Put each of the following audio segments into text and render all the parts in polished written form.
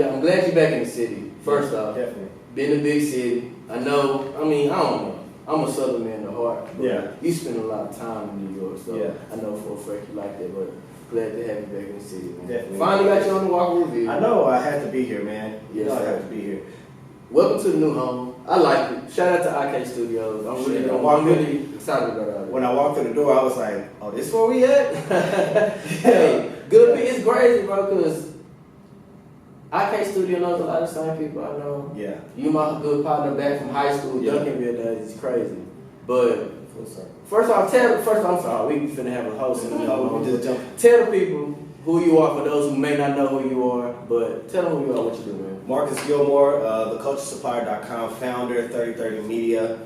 I'm glad you're back in the city. First off, definitely. Been in a big city. I know. I mean, I don't know. I'm a Southern man at heart. Yeah. You spend a lot of time in New York, so Yeah. I know for a fact you like that. But glad to have you back in the city, man. Definitely. Finally got you on the Walker Review. I know. I had to be here, man. Yes, I sir. had to be here. Welcome to the new home. I like it. Shout out to IK Studios. I'm really excited about it. When I walked through the door, I was like, "Oh, this where we at?" Hey, good. It's crazy, bro, because IK Studio knows a lot of the same people I know. Yeah. You my good partner back from high school. Yeah. Duncanville days. It's crazy. But Full circle. first off, I'm sorry. We finna have a host in the No, we just jump. Tell the people who you are for those who may not know who you are, but tell them who you are, what you do, man. Marcus Gilmore, the CultureSupplier.com founder, 3030 Media.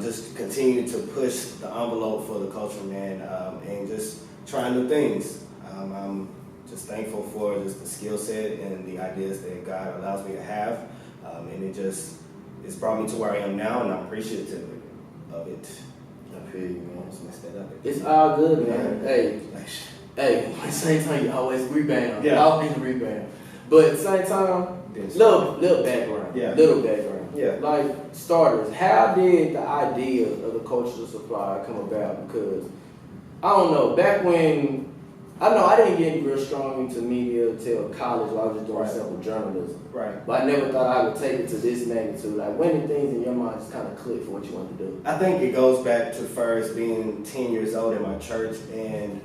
Just continue to push the envelope for the culture, man, and just trying new things. I'm just thankful for just the skill set and the ideas that God allows me to have, and it's brought me to where I am now, and I'm appreciative of it. I feel you, man. Just messed that up. It's all good, man. Hey, at the same time, you always rebound. Yeah. Always rebound. But at the same time, little background. Yeah. Little background. Yeah. Like, starters, how did the idea of the Culture Supplier come about? Because, I don't know, back when, I didn't get real strong into media until college while I was just doing simple journalism. Right. But I never thought I would take it to this magnitude. Like, when did things in your mind just kind of click for what you want to do? I think it goes back to first being 10 years old in my church, and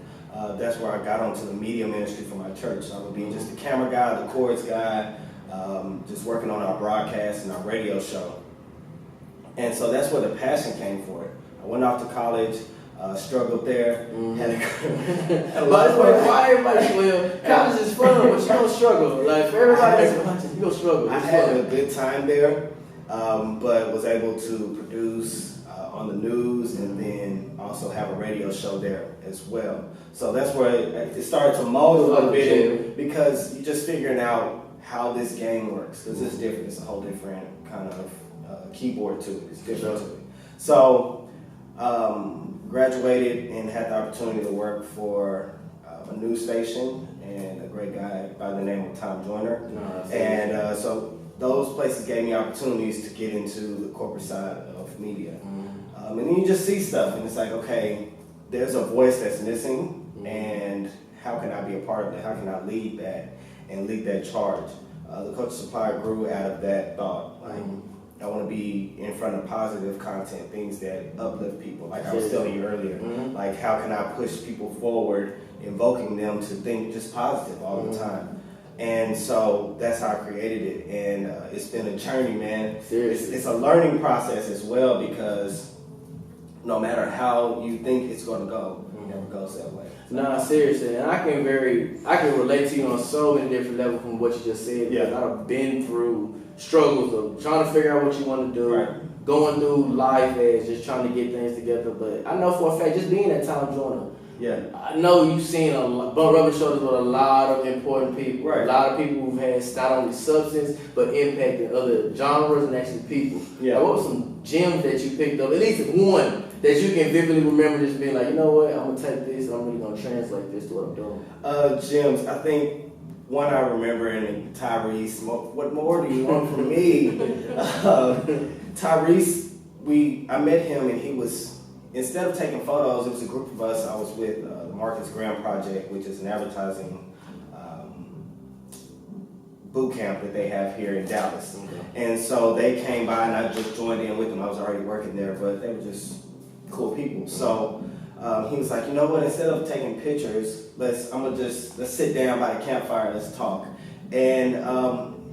that's where I got onto the media ministry for my church. I would be just the camera guy, the chorus guy, just working on our broadcast and our radio show. And so that's where the passion came for it. I went off to college, struggled there. Had a lot of fun. Why everybody college is fun, but you don't struggle. Like, for everybody that's you don't struggle. I had a good time there, but was able to produce on the news and then also have a radio show there as well. So that's where it started to mold a little bit, because you're just figuring out how this game works, because it's different. It's a whole different kind of keyboard to it. It's different to it. So graduated and had the opportunity to work for a news station and a great guy by the name of Tom Joyner. And so those places gave me opportunities to get into the corporate side of media. And then you just see stuff, and it's like, okay, there's a voice that's missing, and how can I be a part of that? How can I lead that and lead that charge? The Culture Supplier grew out of that thought. Like, I want to be in front of positive content, things that uplift people. Like I was telling you earlier, like how can I push people forward, invoking them to think just positive all the time. And so that's how I created it, and it's been a journey, man. It's a learning process as well, because no matter how you think it's going to go, it never goes that way. Nah, seriously, and I can relate to you on so many different levels from what you just said. Yeah. Because I've been through struggles of trying to figure out what you want to do, going through life as just trying to get things together. But I know for a fact, just being at Tom Joyner, I know you've seen a lot, rubbing shoulders with a lot of important people, a lot of people who've had not only substance but impacted other genres and actually people. Like, what were some gems that you picked up? At least one that you can vividly remember, just being like, you know what, I'm gonna take this, I'm really gonna translate this to what I'm doing. Gems, I think one I remember in Tyrese. What more do you want from me? Tyrese, I met him, and he was, instead of taking photos, it was a group of us. I was with the Marcus Graham Project, which is an advertising boot camp that they have here in Dallas. And so they came by, and I just joined in with them. I was already working there, but they were just cool people. So he was like, you know what, instead of taking pictures, let's sit down by the campfire, let's talk. And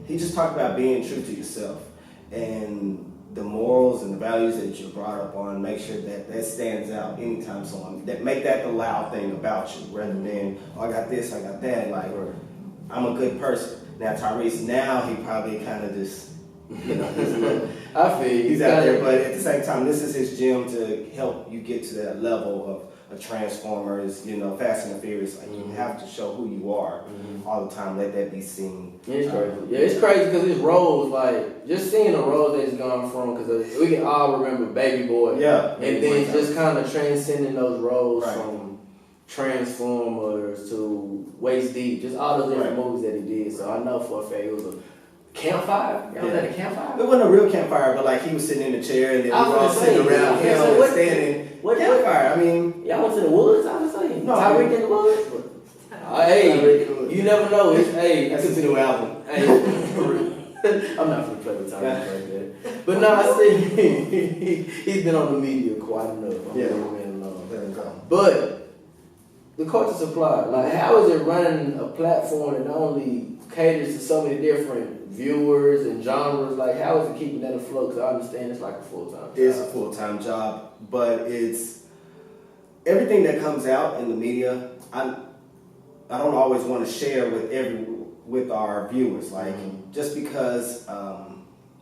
he just talked about being true to yourself, and the morals and the values that you're brought up on, make sure that stands out anytime someone, that make that the loud thing about you, rather than, oh, I got this, I got that, like, I'm a good person. Now Tyrese, now he probably kind of just, I feel he's out there, but at the same time, this is his gym to help you get to that level of Transformers, Fast and the Furious. Like, you have to show who you are all the time. Let that be seen. It's crazy. It's crazy because his roles, like, just seeing the roles that he's gone from, because we can all remember Baby Boy. Yeah. And then just kind of transcending those roles from Transformers to Waist Deep, just all those different movies that he did. So I know for a fact it was a campfire? Y'all was at a campfire? It wasn't a real campfire, but like he was sitting in the chair and then we were all sitting around him and standing. What campfire? I mean, y'all went to the woods, I was saying. No, Tyreek in the woods? Hey, you never know. That's his new album. Hey, I'm not going to play with Tyreek like that. But no, I see he's been on the media quite enough. Yeah. There we go. But the Culture Supplier, like, how is it running a platform that not only caters to so many different viewers and genres? Like, how is it keeping that afloat? Because I understand it's like a full-time job. It's a full-time job, but it's everything that comes out in the media. I don't always want to share with our viewers. Like, just because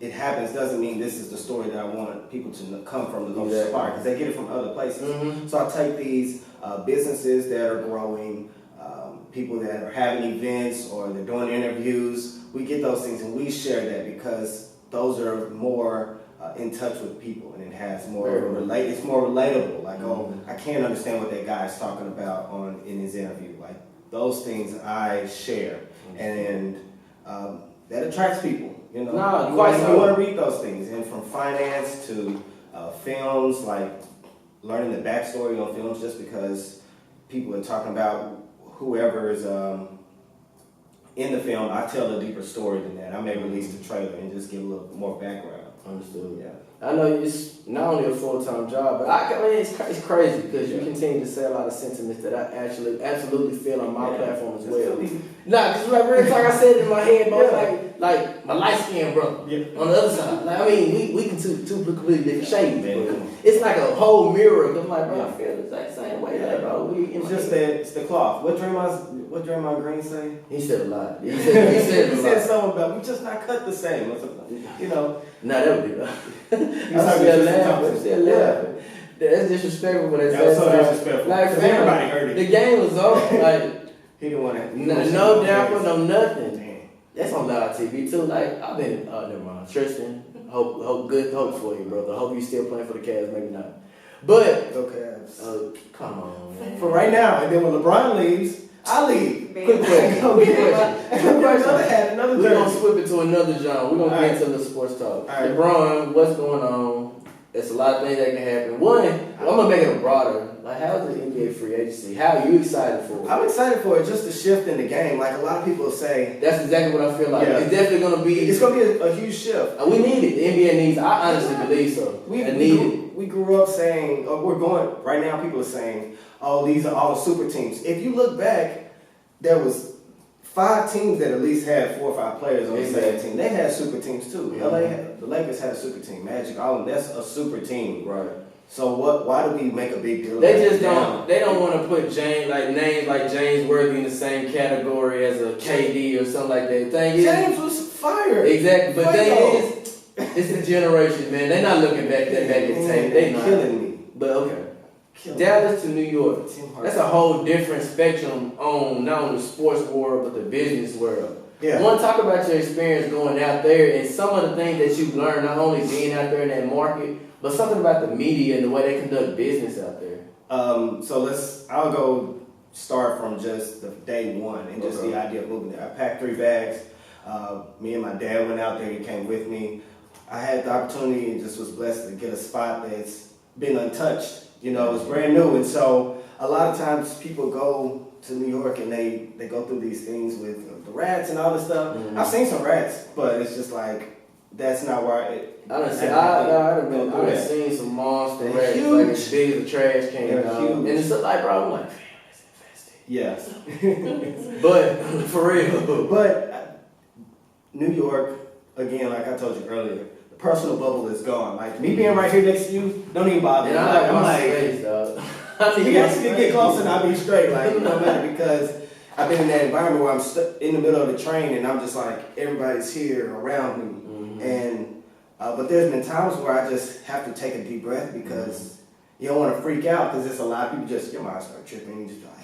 it happens doesn't mean this is the story that I want people to come from the Culture Supplier, because they get it from other places. So I take these businesses that are growing, people that are having events or they're doing interviews. We get those things and we share that because those are more in touch with people, and it has more it's more relatable. Like, oh, I can't understand what that guy's talking about in his interview. Like, those things I share, and that attracts people. You know, you want to read those things, and from finance to films, like learning the backstory on films. Just because people are talking about whoever is in the film, I tell a deeper story than that. I may release the trailer and just give a little more background. Understood. Yeah. I know it's not only a full-time job, but I mean, it's crazy because you continue to say a lot of sentiments that I actually absolutely feel on my platform as well. Nah, because like real talk, I said it in my head, but like my light-skinned brother on the other side. Like, I mean, we can two completely different shades, man. It's like a whole mirror. I'm like, bro, I feel the exact same way, like, bro. It's just that it's the cloth. What Draymond Green say? He said a lot. He said something about we just not cut the same. You know. Nah, that would be right. I'm still laughing. That's disrespectful, but that's so disrespectful. Like, everybody heard it. The game was over. Like, he didn't want to. No damper, no nothing. Damn. That's on live TV too. Like, I've been. Never mind. Tristan, hope for you, brother. Hope you still playing for the Cavs. Maybe not. But go Cavs. Come on, man. For right now, and then when LeBron leaves, I leave. Quick question. Another We're going to flip it to another genre. We're going to get into the sports talk. Right. LeBron, what's going on? There's a lot of things that can happen. One, I'm going to make it broader. Like, how is the NBA free agency? How are you excited for it? I'm excited for it, just the shift in the game. Like, a lot of people say. That's exactly what I feel like. Yeah. It's definitely going to be. It's going to be a huge shift. We need it. The NBA needs it. I honestly believe so. We grew up saying, right now people are saying, oh, these are all super teams. If you look back, there was 5 teams that at least had 4 or 5 players on the same team. They had super teams too. The Lakers had a super team. Magic, all of them, that's a super team. Right. So why do we make a big deal? They just don't. They don't want to put names like James Worthy in the same category as a KD or something like that. James was fired. Exactly, but thing is, it's the generation, man. They're not looking back at the tape. They not killing me. But okay. Dallas to New York. That's a whole different spectrum on not only the sports world but the business world. Yeah. I want to talk about your experience going out there and some of the things that you've learned, not only being out there in that market, but something about the media and the way they conduct business out there. I'll go start from just the day one and just the idea of moving there. I packed 3 bags. Me and my dad went out there. He came with me. I had the opportunity and just was blessed to get a spot that's been untouched. You know, it's brand new, and so a lot of times people go to New York and they go through these things with the rats and all this stuff. I've seen some rats, but it's just like that's not where I've seen some monster rats like as big as a trash can, and it's like, bro, I'm like, damn, it's infested. Yes, but for real. But New York, again, like I told you earlier. Personal bubble is gone. Like me being right here next to you, don't even bother me. I'm like, space, dog. You guys can get close and I'll be straight. Like, it don't matter because I've been in that environment where I'm stuck in the middle of the train and I'm just like everybody's here around me. And but there's been times where I just have to take a deep breath because you don't want to freak out because there's a lot of people your mind start tripping. You just like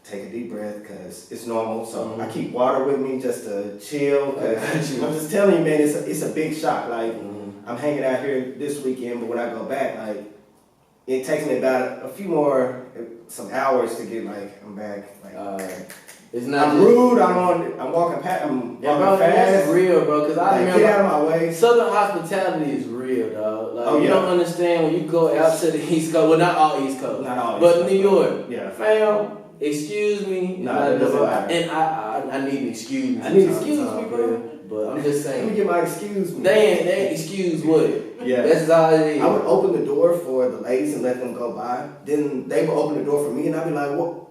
take a deep breath because it's normal. So I keep water with me just to chill. Cause I'm just telling you, man, it's a big shock. Like I'm hanging out here this weekend, but when I go back, like it takes me about some hours to get like I'm back. Like It's not. I'm rude. I'm walking past. I'm walking fast. That's real, bro. Because I remember. Get out of my way. Southern hospitality is real, dog. Like you don't understand when you go out to the East Coast. Well, not all East Coast. Not all. But New York. Yeah. Fam, excuse me. No, that doesn't matter. And I need an excuse. I need excuse me, bro. But I'm just saying. Let me get my excuse me. They excuse what? Yeah. That's all it is. I would open the door for the ladies and let them go by. Then they would open the door for me, and I'd be like, "What?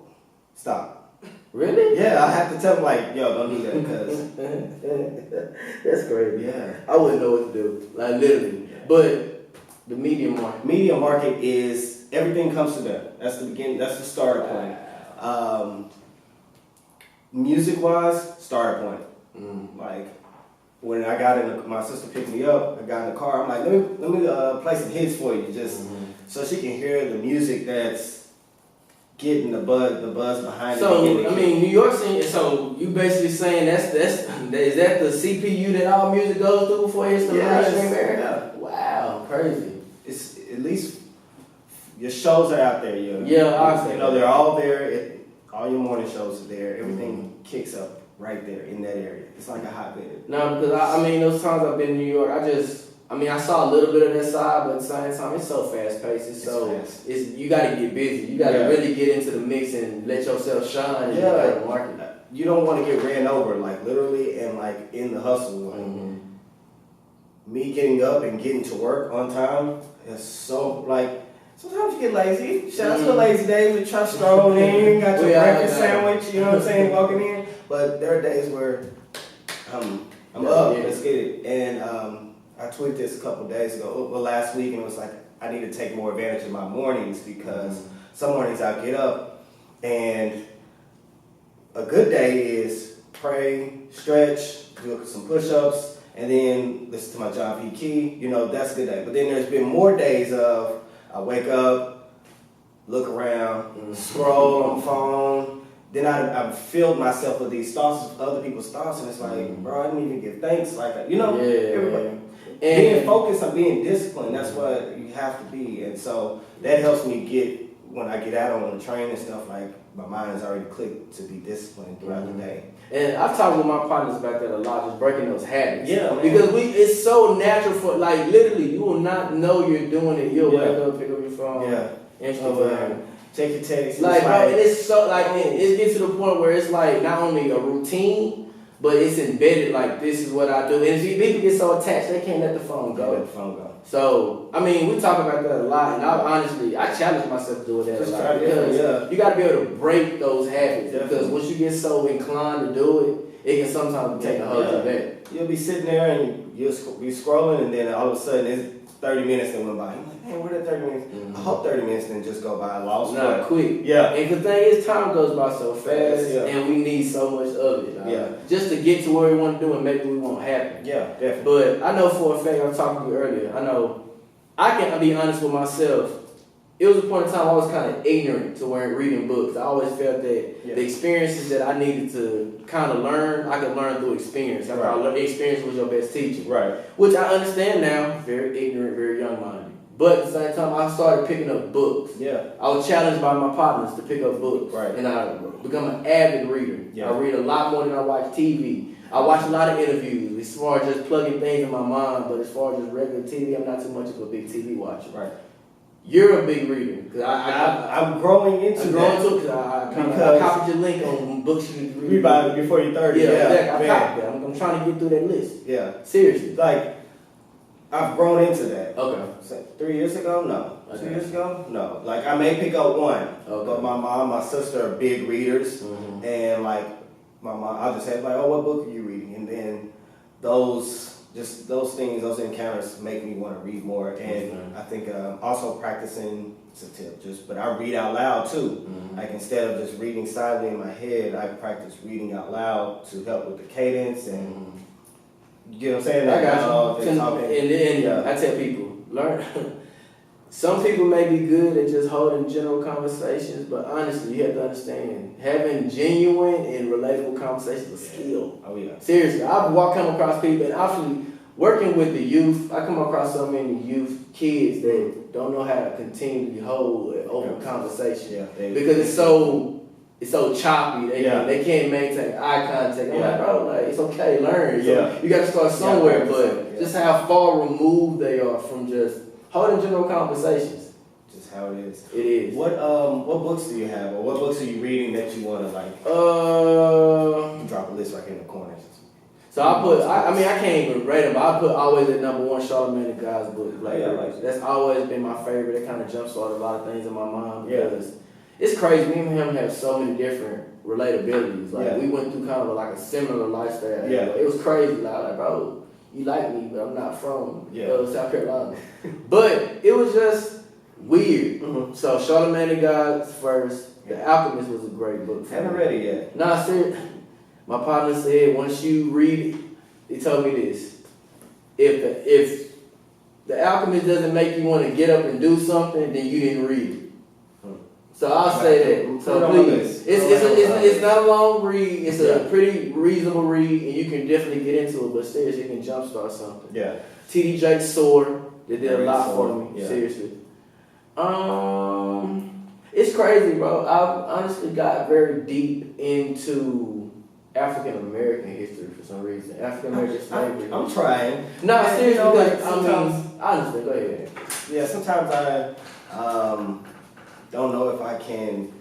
Stop." Really? Yeah, I have to tell them like, "Yo, don't do that," because that's crazy. Yeah, I wouldn't know what to do, like literally. Yeah. But the medium market. Medium market is everything comes to that. That's the beginning. That's the starter point. Music wise, starter point. Like when I got in, my sister picked me up. I got in the car. I'm like, let me play some hits for you, just so she can hear the music that's getting the buzz behind it. So I mean, New York scene. So you basically saying is that the CPU that all music goes through before it's the mainstream area? Yeah. Wow, crazy. It's at least your shows are out there. You know, they're all there. All your morning shows are there. Everything kicks up right there in that area. It's like a hotbed. No, because I mean, those times I've been in New York, I saw a little bit of that side, but at the same time, it's so fast paced. You got to get busy. You got to really get into the mix and let yourself shine. And the market. You don't want to get ran over, like literally, and like in the hustle. Like, me getting up and getting to work on time is so like. Sometimes you get lazy. Shout out to the lazy days. We try to stroll in, got your breakfast sandwich. You know what I'm saying? Walking in, but there are days where I'm up. Let's get it. And I tweeted this a couple days ago, last week, and it was like I need to take more advantage of my mornings because some mornings I get up and a good day is pray, stretch, do some push-ups, and then listen to my John P. Key. You know, that's a good day. But then there's been more days of I wake up, look around, scroll on the phone. Then I've filled myself with these thoughts, other people's thoughts, and it's like, bro, I didn't even give thanks. Like, everybody. And being focused on being disciplined, that's what you have to be. And so that helps me when I get out on the train and stuff, like my mind is already clicked to be disciplined throughout the day. And I've talked with my partners about that a lot, just breaking those habits. Yeah, man. Because it's so natural for, like, literally, you will not know you're doing it. You'll wake up, pick up your phone, Instagram, check your text. Like, bro, and it's so, like, it gets to the point where it's, like, not only a routine, but it's embedded, like, this is what I do. And people get so attached, they can't let the phone go. So, I mean, we talk about that a lot, and I challenge myself doing that a lot. Because you got to be able to break those habits. Because once you get so inclined to do it can sometimes take a hold of that. You'll be sitting there and you'll be scrolling, and then all of a sudden it's 30 minutes that went by. I'm like, man, where did 30 minutes? I hope 30 minutes didn't just go by lost. Not quick. Yeah. And the thing is, time goes by so fast, and we need so much of it. Just to get to where we want to do and maybe we won't happen. Yeah, definitely. But I know for a fact, I was talking to you earlier, I know I can be honest with myself. It was a point in time I was kind of ignorant to reading books. I always felt that the experiences that I needed to kind of learn, I could learn through experience. I learned experience was your best teacher. Right. Which I understand now, very ignorant, very young-minded. But at the same time, I started picking up books. Yeah. I was challenged by my partners to pick up books. Right. And I become an avid reader. Yeah. I read a lot more than I watch TV. I watch a lot of interviews as far as just plugging things in my mind, but as far as just regular TV, I'm not too much of a big TV watcher. Right. You're a big reader. I'm growing into because I copied your link on books you can read by before you're 30. Yeah, exactly. I copied that. I'm trying to get through that list. Yeah. Seriously. Like, I've grown into that. Okay. So 3 years ago? No. Okay. 2 years ago? No. Like, I may pick up one. Okay. But my mom, my sister are big readers. Mm-hmm. And, like, my mom, I'll just say, like, oh, what book are you reading? And then those things, those encounters make me want to read more. And I think also practicing, it's a tip, but I read out loud too. Mm-hmm. Like instead of just reading silently in my head, I practice reading out loud to help with the cadence and you get what I'm saying? I got you. And then I tell people, learn. Some people may be good at just holding general conversations, but honestly, you have to understand, having genuine and relatable conversations is a skill. Oh yeah. Seriously, I've come across people, and actually working with the youth, I come across so many kids that don't know how to continue to hold an open conversation. Yeah, because it's so it's so choppy. They can't maintain eye contact. I'm like, bro, like it's okay, learn. So you got to start somewhere, but just how far removed they are from just holding general conversations. Just how it is. It is. What books do you have, or what books are you reading that you want to like? Drop a list right here in the corner. So I can't even rate them. I put always at number one Charlamagne the God's book. That's always been my favorite. It kind of jumpstarted a lot of things in my mind because it's crazy. Me and him have so many different relatabilities. We went through kind of a similar lifestyle. Yeah. It was crazy. Like, bro, you like me, but I'm not from South Carolina. But it was just weird. Mm-hmm. So Charlamagne the God's first. The Alchemist was a great book. Haven't read it yet. Nah, seriously. My partner said once you read it, he told me this. If the Alchemist doesn't make you want to get up and do something, then you didn't read it. So I'll say that. So please, it's not a long read. It's a pretty reasonable read, and you can definitely get into it. But seriously, it can jumpstart something. Yeah. T.D. Jakes' Sword, they did a lot for me. Yeah. Seriously. It's crazy, bro. I've honestly got very deep into African American history for some reason. African American slavery. I'm trying. No, seriously, I understand. Go ahead. Yeah, sometimes I don't know if I can.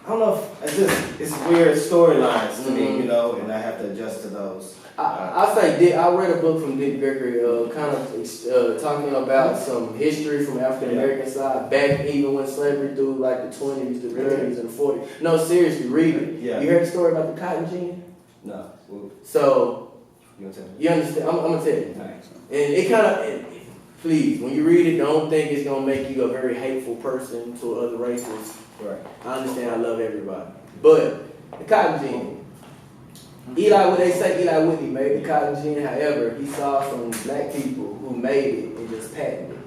I don't know if it's weird storylines to me, and I have to adjust to those. I read a book from Dick Gregory, talking about some history from African American side, back even when slavery through the 20s, the 30s, and the 40s. No, seriously, read it. Yeah. You heard the story about the cotton gin? No. So you understand? I'm gonna tell you. Nice. And it kind of, please, when you read it, don't think it's gonna make you a very hateful person to other races. Right. I understand. I love everybody, but the cotton gin. Eli Whitney made the cotton gin. However, he saw some black people who made it and just patented it.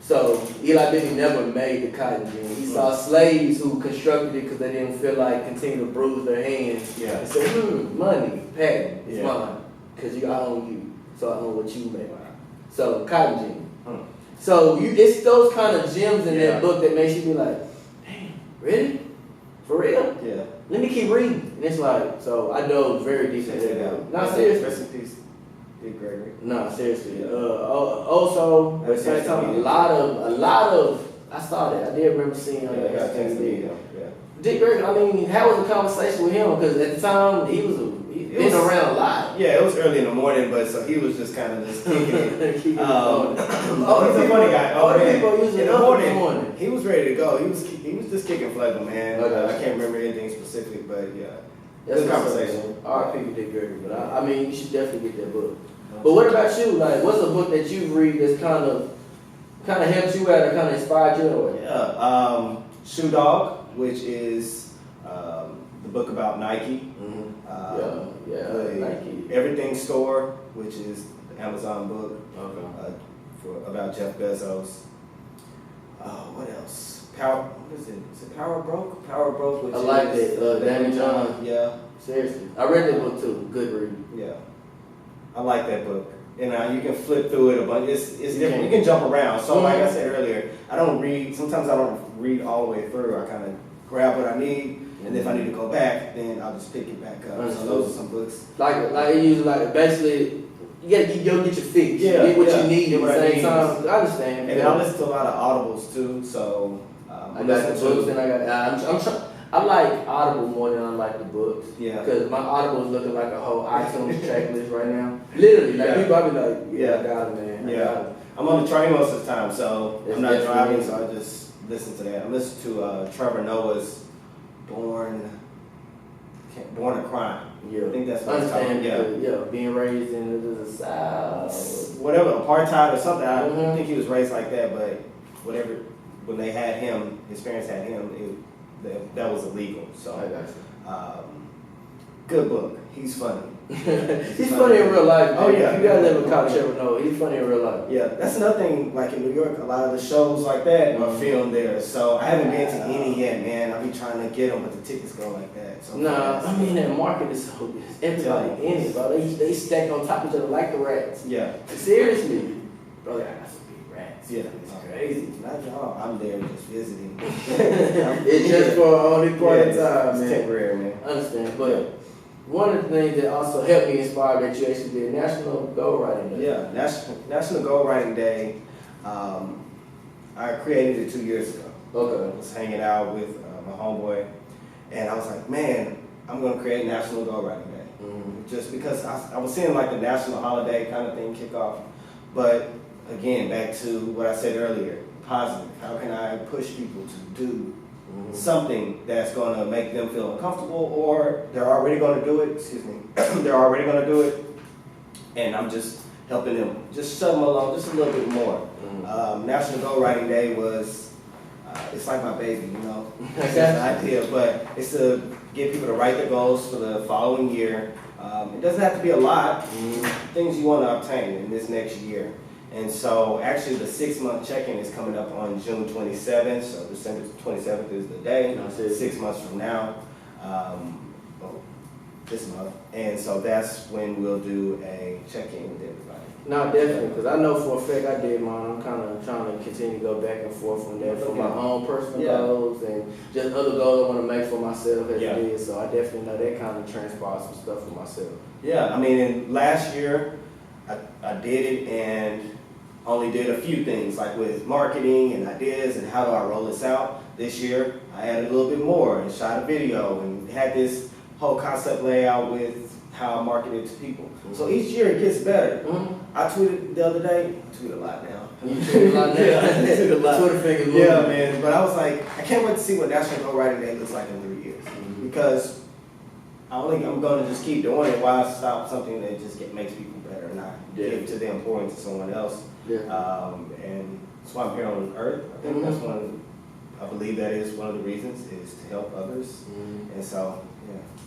So Eli Whitney never made the cotton gin. He saw slaves who constructed it because they didn't feel like continuing to bruise their hands. Yeah. And said, money, patent, it's mine, because I own you, so I own what you made. So cotton gin. So it's those kind of gems in that book that makes you be like, damn, really? For real? Yeah. Let me keep reading. And it's so I dove very deep into that. No, seriously. Rest in peace, Dick Gregory. No, seriously. Also, at the same time, a lot of, I saw that. I did remember seeing on that. Dick Gregory, how was the conversation with him? Because at the time, he was been around a lot. Yeah, it was early in the morning, but so he was just kind of just kicking it. He's a funny guy. In the morning, he was ready to go. He was just kicking flavor, man. I can't remember anything specific, but that's a conversation. R.I.P. Dick Gregory, but you should definitely get that book. But what about you? What's a book that you read that's kind of helped you out or kind of inspired you in a way? Shoe Dog, which is the book about Nike. Nike. Everything Store, which is the Amazon book about Jeff Bezos. What else? What is it? Is it Power Broke? Power Broke, which I like that. Danny John. Yeah. Seriously. I read that book too. Good read. Yeah. I like that book. And you can flip through it a bunch. It's different. You can jump around. So like I said earlier, sometimes I don't read all the way through. I kind of grab what I need, and if I need to go back, then I'll just pick it back up. So those are some books. Basically, you gotta go get your fix. Yeah, get what you need at the same time. I understand. And then I listen to a lot of audibles too. So I got the books, and I like Audible more than I like the books. Yeah. Because my Audible is looking like a whole iTunes checklist right now. Literally, people, I be like, I got it, man. Yeah. I'm on the train most of the time, so I'm not driving, so I just listen to that. I listen to Trevor Noah's Born a Crime. Yeah. I think that's what it's called. Yeah, being raised in the South. Whatever, apartheid or something. I don't think he was raised like that, but whatever. When they had him, his parents had him, that was illegal. So, good book. He's funny. He's funny in real life. Oh yeah, you gotta live with Trevor Noah. He's funny in real life. Yeah, that's another thing. Like in New York, a lot of the shows like that are filmed there. So I haven't been to any yet, man. I've been trying to get them, but the tickets go like that. So that market is so everybody in it, bro. They stack on top of each other like the rats. Yeah. Seriously, bro. I got some big rats. Yeah, it's crazy. Not y'all. I'm there just visiting. It's just for only part of time, man. It's temporary, man. I understand, but one of the things that also helped me inspire that you actually did National Goal Writing Day. Yeah, National Goal Writing Day. I created it 2 years ago. Okay. I was hanging out with my homeboy, and I was like, man, I'm going to create National Goal Writing Day. Just because I was seeing like the national holiday kind of thing kick off. But again, back to what I said earlier, positive. How can I push people to do something that's going to make them feel uncomfortable, or they're already going to do it, they're already going to do it, and I'm just helping them, just shove them along just a little bit more. National Goal Writing Day was, it's like my baby, you know. It's just an idea, but it's to get people to write their goals for the following year. It doesn't have to be a lot, things you want to obtain in this next year. And so actually the 6-month check-in is coming up on June 27th, so December 27th is the day, 6 months from now, this month. And so that's when we'll do a check-in with everybody. No, definitely, because I know for a fact I did mine. I'm kind of trying to continue to go back and forth on that for my own personal goals and just other goals I want to make for myself as it is. So I definitely know that kind of transpires some stuff for myself. Yeah, I mean, in last year I did it and only did a few things like with marketing and ideas and how do I roll this out. This year I added a little bit more and shot a video and had this whole concept layout with how I market it to people. So each year it gets better. I tweeted the other day. I tweet a lot now. You tweet a lot now? I tweet a lot. Twitter fingers moving. Yeah, man. But I was like, I can't wait to see what National Goal Writing Day looks like in 3 years. Because I'm going to just keep doing it. Why stop something that just makes people better and not give to the importance to someone else. And that's why I'm here on Earth. I think that's I believe that is one of the reasons is to help others. And so,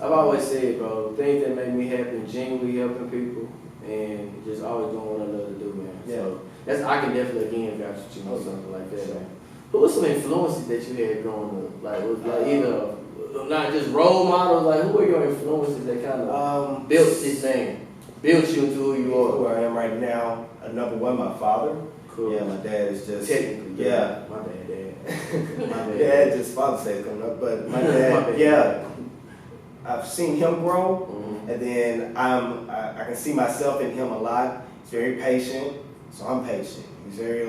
I've always said, bro, things that make me happy, genuinely helping people, and just always doing what I love to do, man. So I can definitely again vouch for you on something like that, man. Who were some influences that you had growing up? Like either not just role models, like who were your influences that kind of built this thing, built you into who you are? Who I am right now. Number one, my father. Cool. Yeah, my dad is just technically. My dad. My dad just Father's Day coming up, but my dad, I've seen him grow, and then I can see myself in him a lot. He's very patient, so I'm patient. He's very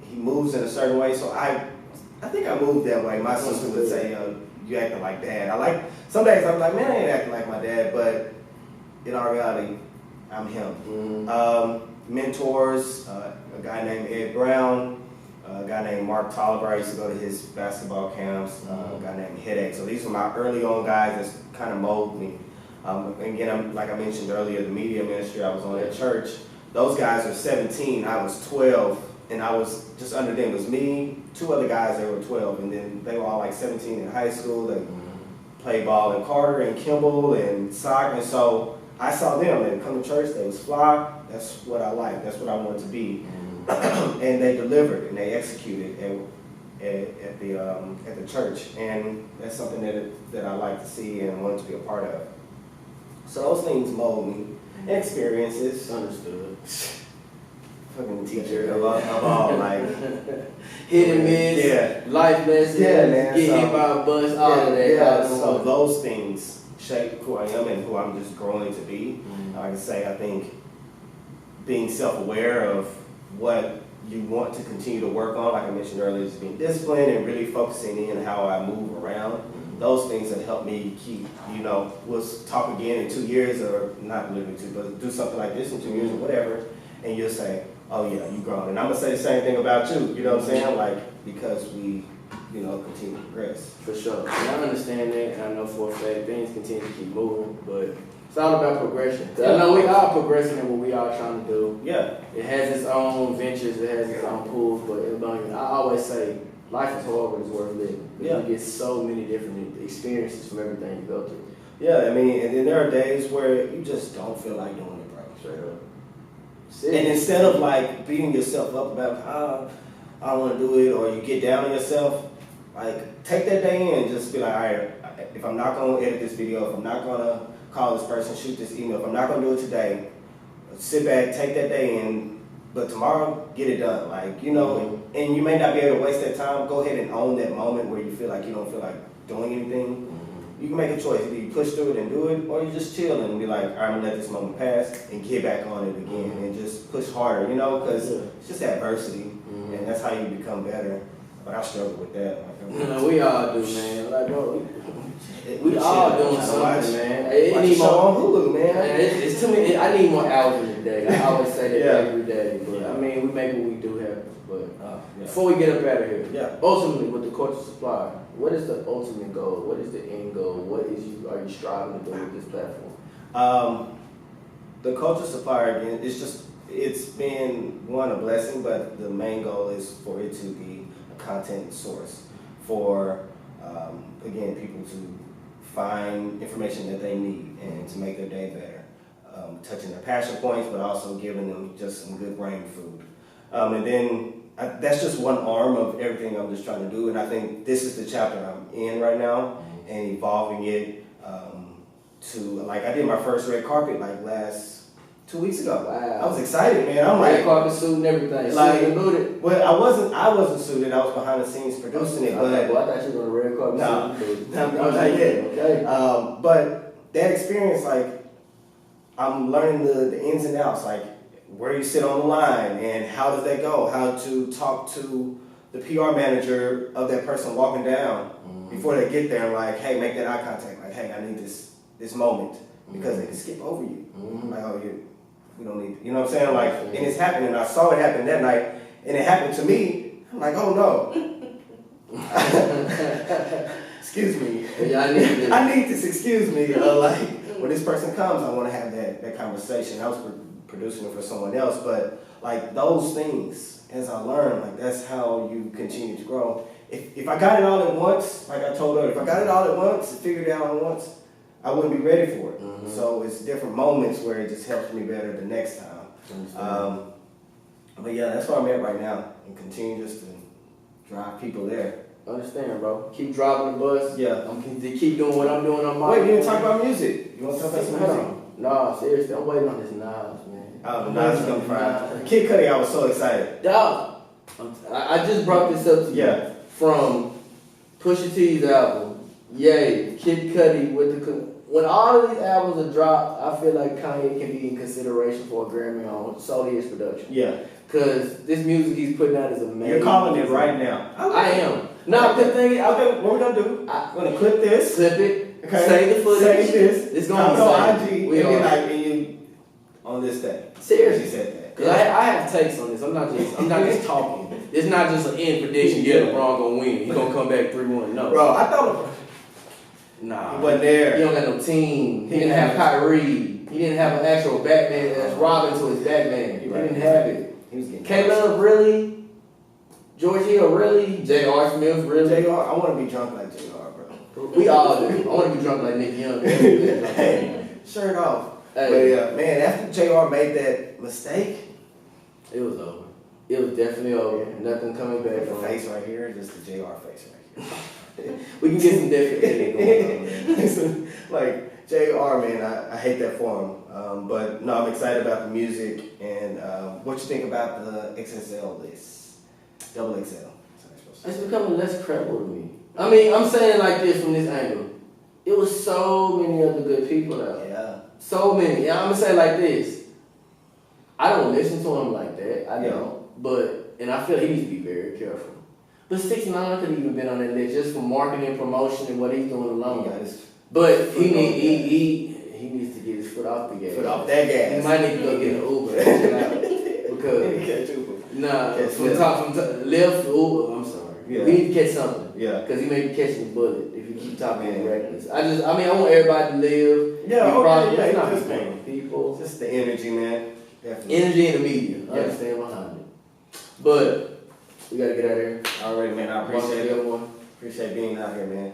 he moves in a certain way, so I think I move that way. My sister would say, you acting like dad. Some days I'm like, man, I ain't acting like my dad, but in all reality, I'm him. Mentors, a guy named Ed Brown, a guy named Mark Tolliver. I used to go to his basketball camps, a guy named Headache. So these are my early on guys that kind of mold me. Again, like I mentioned earlier, the media ministry I was on at church, those guys were 17, I was 12, and I was just under them. It was me, 2 other guys that were 12, and then they were all like 17 in high school. They played ball in Carter and Kimball and soccer, and so I saw them and come to church. They was fly. That's what I like. That's what I wanted to be. And they delivered and they executed at the church, and that's something that I like to see and wanted to be a part of. So those things mold me. Experiences. Understood. Fucking teacher of all hit and miss, life lessons, man, get hit by a bus, all of that. So those things shape who I am and who I'm just growing to be. Like I say, I think being self-aware of what you want to continue to work on, like I mentioned earlier, is being disciplined and really focusing in how I move around. Those things that help me keep, we'll talk again in 2 years, or not literally 2, but do something like this in 2 years or whatever, and you'll say, oh yeah, you grown. And I'm gonna say the same thing about you, you know what I'm saying? Because we, continue to progress. For sure. And I understand that, and I know for a fact things continue to keep moving, but it's all about progression. I know we are progressing in what we are trying to do. It has its own ventures, it has its own pulls, but I always say life is hard, but it's worth living. You get so many different experiences from everything you go through. And then there are days where you just don't feel like doing it, bro. Straight up. And instead of beating yourself up about I don't want to do it, or you get down on yourself, take that day in and just be like, all right, if I'm not going to edit this video, if I'm not going to call this person, shoot this email, if I'm not going to do it today, sit back, take that day in, but tomorrow, get it done. Like, you know, and you may not be able to waste that time. Go ahead and own that moment where you feel like you don't feel like doing anything. You can make a choice. Either you push through it and do it, or you just chill and be like, all right, I'm gonna let this moment pass and get back on it again and just push harder, you know, because it's just adversity, and that's how you become better. But I struggle with that. Like, we all do, man. Like, bro, we all doing something, man. Watch the show on Hulu, man. It's too many. I need more hours in the day. I always say that every day. But I mean, we make what we do happen. But before we get up out of here, ultimately with the Culture Supplier, what is the ultimate goal? What is the end goal? What are you striving to do with this platform? The Culture Supplier, again, it's been a blessing, but the main goal is for it to be a content source for again, people to find information that they need and to make their day better, touching their passion points, but also giving them just some good brain food. And then that's just one arm of everything I'm just trying to do, and I think this is the chapter I'm in right now, and evolving it to, like, I did my first red carpet like 2 weeks ago. Wow. I was excited, man. I'm red carpet suit and everything. Like, suited and booted. Well, I wasn't suited. I was behind the scenes producing it. But I thought you were on a red carpet suit. No, not yet. Okay. But that experience, like, I'm learning the ins and outs, like where you sit on the line and how does that go? How to talk to the PR manager of that person walking down before they get there, and like, hey, make that eye contact. Like, hey, I need this moment because they can skip over you. Like, oh, we don't need, you know what I'm saying? Like, and it's happening. I saw it happen that night, and it happened to me. I'm like, oh no. Excuse me. Yeah, I need this. Excuse me. Like, when this person comes, I want to have that conversation. I was producing it for someone else, but like those things, as I learn, like that's how you continue to grow. If I got it all at once, like I told her, if I got it all at once, figured it out at once, I wouldn't be ready for it. So it's different moments where it just helps me better the next time. But yeah, that's where I'm at right now, and continue just to drive people there. Understand, bro. Keep driving the bus. Yeah. I'm keep doing what I'm doing on my. Wait, you didn't talk about music. You want to talk about some music? No, seriously, I'm waiting on this Nas, man. Oh, Nas is coming Friday. Kid Cudi, I was so excited. Dog, I just brought this up to you. From Pusha T's album, Kid Cudi with when all of these albums are dropped, I feel like Kanye can be in consideration for a Grammy on solely his production. Yeah. Because this music he's putting out is amazing. You're calling it right now. I am. No, the thing is, what we're going to do, we're going to clip this. Clip it. Okay. Save the footage. Save this. It's going to be saved. We are like you on this day. Seriously. She said that. Because I have takes on this. I'm not just talking. It's not just an end prediction. LeBron going to win. He's going to come back 3-1. No. Bro, I thought Nah. He wasn't there. He don't got no team. He didn't have Kyrie. He didn't have an actual Batman that's Robin to his Batman. He didn't have it. He was getting Caleb, really? George Hill, really? J.R. Smith, really? J.R., I want to be drunk like J.R., bro. We all do. I want to be drunk like Nick Young. Hey, shirt off. Hey. But man, after J.R. made that mistake, it was over. It was definitely over. Nothing coming back from the face right here, just the J.R. face right here. We can get some different things going on, man. Like, J.R., man, I hate that for him. But no, I'm excited about the music and what you think about the XXL list. Double XL. It's becoming less credible to me. I mean, I'm saying like this from this angle. It was so many other good people out there. Yeah. So many. Yeah, I'm going to say like this. I don't listen to him like that. I don't. But, and I feel he needs to be very careful. But 6ix9ine could have even been on that list just for marketing and promotion and what he's doing alone. But he needs to get his foot off the gas. Foot off that gas. He might need to go get an Uber and chill out. Because from left Uber, I'm sorry. Yeah. We need to catch something. Yeah. Because he may be catching the bullet if you keep talking reckless. I want everybody to live. Yeah, not just paying people. Just the energy, man. Definitely. Energy in the media. I understand behind it. But we gotta get out of here. Alright, man. I appreciate it. Appreciate being out here, man.